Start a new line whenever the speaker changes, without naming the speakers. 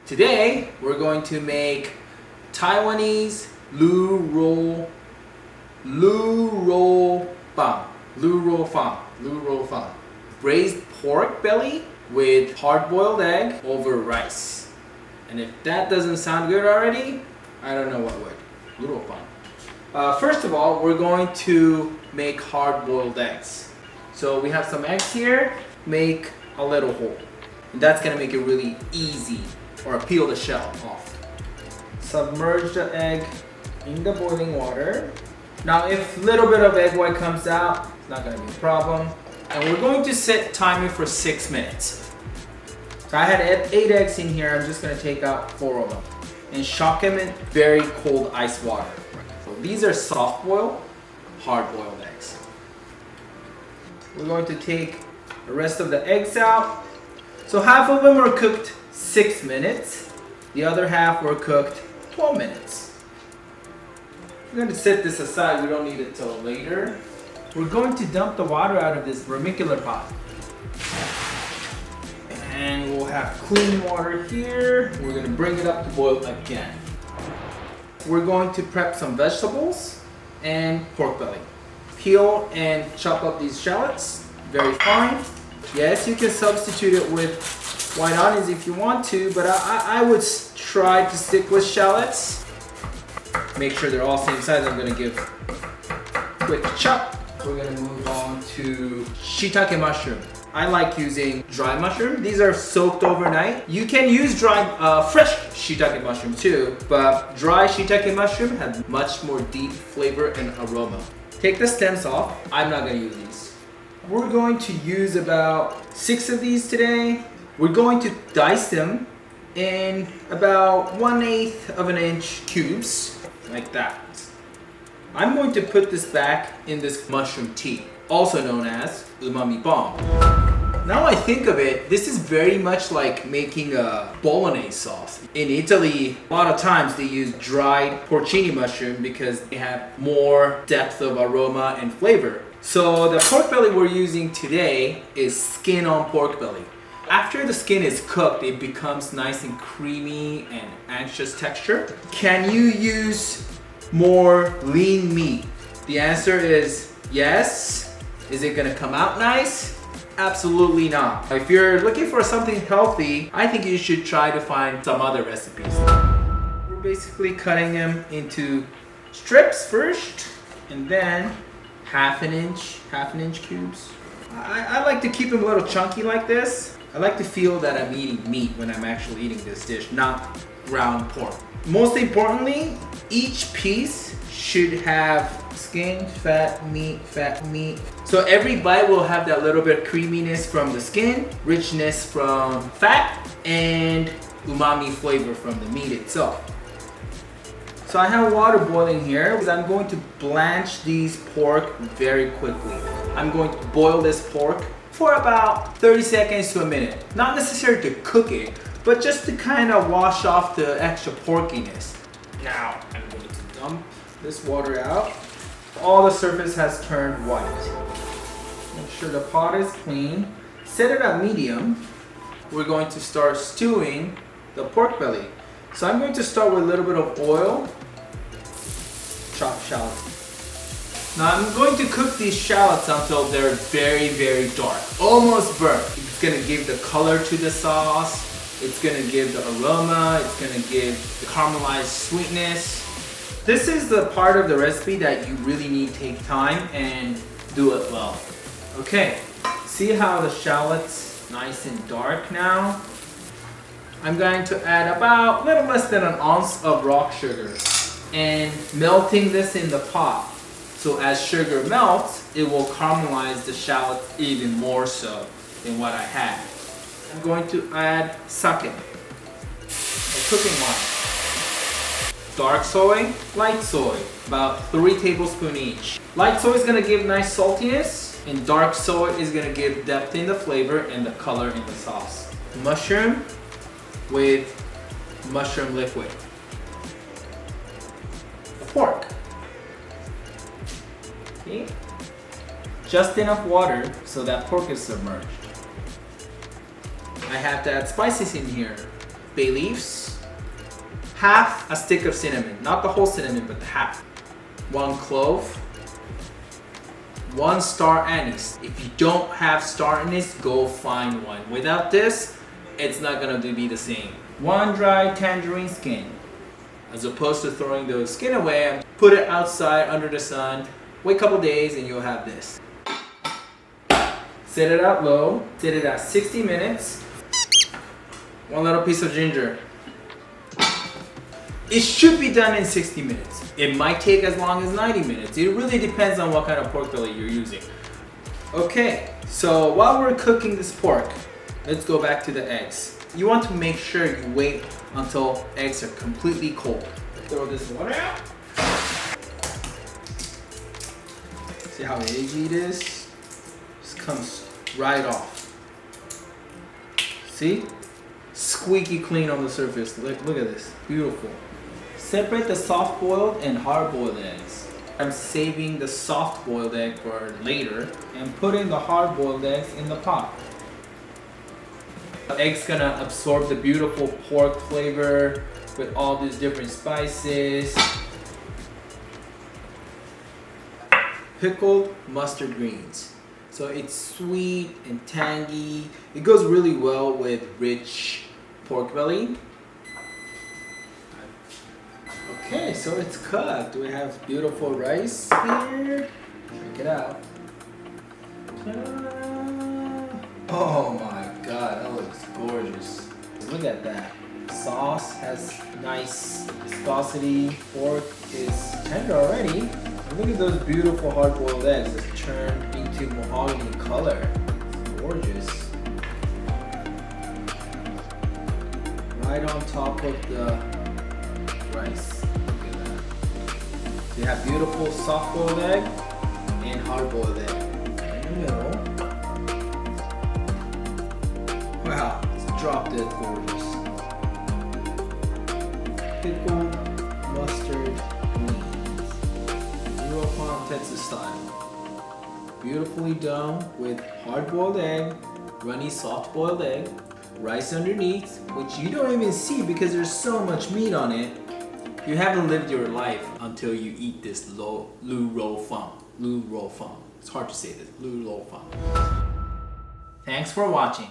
Today we're going to make Taiwanese Lu Rou Fan braised pork belly with hard-boiled egg over rice. And if that doesn't sound good already, I don't know what would. Lu Rou Fan. First of all, we're going to make hard-boiled eggs. So we have some eggs here. Make a little hole. And that's gonna make it really easy, or peel the shell off. Submerge the egg in the boiling water. Now if a little bit of egg white comes out, it's not gonna be a problem. And we're going to set timer for 6 minutes. So I had 8 eggs in here, I'm just gonna take out 4 of them. And shock them in very cold ice water. So these are soft boiled, hard boiled eggs. We're going to take the rest of the eggs out. So half of them were cooked 6 minutes. The other half were cooked 12 minutes. We're going to set this aside, we don't need it till later. We're going to dump the water out of this vermicular pot. And we'll have clean water here. We're going to bring it up to boil again. We're going to prep some vegetables and pork belly. Peel and chop up these shallots very fine. Yes, you can substitute it with white onions if you want to, but I would try to stick with shallots. Make sure they're all same size. I'm gonna give a quick chop. We're gonna move on to shiitake mushroom. I like using dry mushroom. These are soaked overnight. You can use dry, fresh shiitake mushroom too, but dry shiitake mushroom has much more deep flavor and aroma. Take the stems off. I'm not gonna use these. We're going to use about 6 of these today. We're going to dice them in about 1/8 of an inch cubes, like that. I'm going to put this back in this mushroom tea, also known as umami bomb. Now I think of it, this is very much like making a bolognese sauce. In Italy, a lot of times they use dried porcini mushroom because they have more depth of aroma and flavor. So the pork belly we're using today is skin on pork belly. After the skin is cooked, it becomes nice and creamy and anxious texture. Can you use more lean meat? The answer is yes. Is it gonna come out nice? Absolutely not. If you're looking for something healthy, I think you should try to find some other recipes. We're basically cutting them into strips first, and then half an inch cubes. I like to keep them a little chunky like this. I like to feel that I'm eating meat when I'm actually eating this dish, not ground pork. Most importantly, each piece should have skin, fat, meat. So every bite will have that little bit of creaminess from the skin, richness from fat, and umami flavor from the meat itself. So I have water boiling here because I'm going to blanch these pork very quickly. I'm going to boil this pork for about 30 seconds to a minute. Not necessarily to cook it, but just to kind of wash off the extra porkiness. Now I'm going to dump this water out. All the surface has turned white. Make sure the pot is clean. Set it at medium. We're going to start stewing the pork belly. So I'm going to start with a little bit of oil. Chop shallots. Now I'm going to cook these shallots until they're very, very dark. Almost burnt. It's going to give the color to the sauce. It's going to give the aroma. It's going to give the caramelized sweetness. This is the part of the recipe that you really need to take time and do it well. Okay, see how the shallots nice and dark now? I'm going to add about a little less than an ounce of rock sugar and melting this in the pot. So as sugar melts, it will caramelize the shallots even more so than what I had. I'm going to add sake, a cooking wine. Dark soy, light soy, about 3 tablespoons each. Light soy is going to give nice saltiness, and dark soy is going to give depth in the flavor and the color in the sauce. Mushroom with mushroom liquid. Pork. Okay. Just enough water so that pork is submerged. I have to add spices in here. bay leaves, half a stick of cinnamon, not the whole cinnamon, but the half. 1 clove, 1 star anise. If you don't have star anise, go find one. Without this, it's not gonna be the same. 1 dry tangerine skin. As opposed to throwing the skin away, put it outside under the sun, wait a couple days and you'll have this. Set it out low, set it at 60 minutes. 1 little piece of ginger. It should be done in 60 minutes. It might take as long as 90 minutes. It really depends on what kind of pork belly you're using. Okay, so while we're cooking this pork, let's go back to the eggs. You want to make sure you wait until eggs are completely cold. Throw this water out. See how edgy it is? Just comes right off. See? Squeaky clean on the surface. Look at this. Beautiful. Separate the soft boiled and hard boiled eggs. I'm saving the soft boiled egg for later and putting the hard boiled eggs in the pot. The egg's gonna absorb the beautiful pork flavor with all these different spices. Pickled mustard greens. So it's sweet and tangy. It goes really well with rich pork belly. Okay, so it's cooked. We have beautiful rice here. Check it out. Ta-da! Oh my god, that looks gorgeous. Look at that. Sauce has nice viscosity. Pork is tender already. Look at those beautiful hard-boiled eggs that's turned into mahogany color. It's gorgeous. Right on top of the rice. Look at that. So you have beautiful soft-boiled egg and hard-boiled egg. In the middle. Wow, it's drop dead gorgeous. Pickled mustard greens. Lu Rou Fan Tetsu style. Beautifully done with hard-boiled egg, runny soft-boiled egg, rice underneath, which you don't even see because there's so much meat on it. You haven't lived your life until you eat this Lu Rou Fan. Lu Rou Fan. It's hard to say this. Lu Rou Fan. Thanks for watching.